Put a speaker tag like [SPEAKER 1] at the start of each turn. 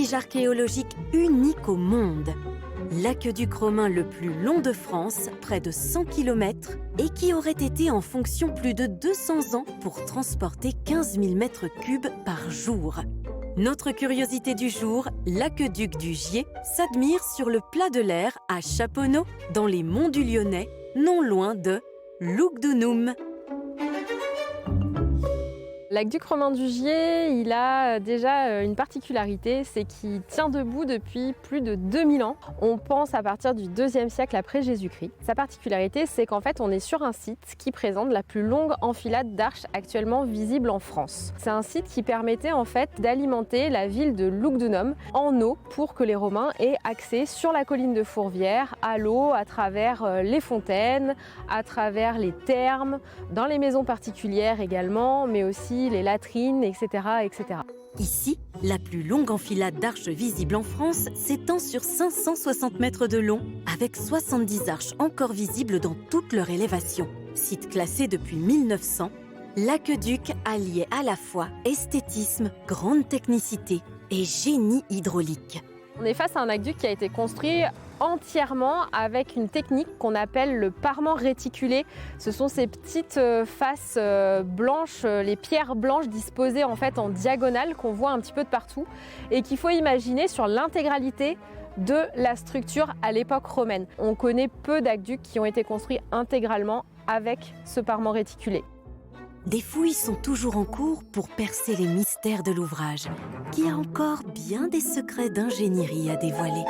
[SPEAKER 1] vestige archéologique unique au monde. L'aqueduc romain le plus long de France, près de 100 km, et qui aurait été en fonction plus de 200 ans pour transporter 15 000 mètres cubes par jour. Notre curiosité du jour, l'aqueduc du Gier, s'admire sur le plat de l'air à Chaponneau, dans les monts du Lyonnais, non loin de Lugdunum.
[SPEAKER 2] L'aqueduc romain du Gier, il a déjà une particularité, c'est qu'il tient debout depuis plus de 2000 ans. On pense à partir du 2e siècle après Jésus-Christ. Sa particularité, c'est qu'en fait, on est sur un site qui présente la plus longue enfilade d'arches actuellement visible en France. C'est un site qui permettait en fait d'alimenter la ville de Lugdunum en eau pour que les Romains aient accès sur la colline de Fourvière à l'eau à travers les fontaines, à travers les thermes, dans les maisons particulières également, mais aussi les latrines, etc., etc.
[SPEAKER 1] Ici, la plus longue enfilade d'arches visible en France s'étend sur 560 mètres de long, avec 70 arches encore visibles dans toute leur élévation. Site classé depuis 1900, l'aqueduc alliait à la fois esthétisme, grande technicité et génie hydraulique.
[SPEAKER 2] On est face à un aqueduc qui a été construit entièrement avec une technique qu'on appelle le parement réticulé. Ce sont ces petites faces blanches, les pierres blanches disposées en fait en diagonale qu'on voit un petit peu de partout et qu'il faut imaginer sur l'intégralité de la structure à l'époque romaine. On connaît peu d'aqueducs qui ont été construits intégralement avec ce parement réticulé.
[SPEAKER 1] Des fouilles sont toujours en cours pour percer les mystères de l'ouvrage, qui a encore bien des secrets d'ingénierie à dévoiler.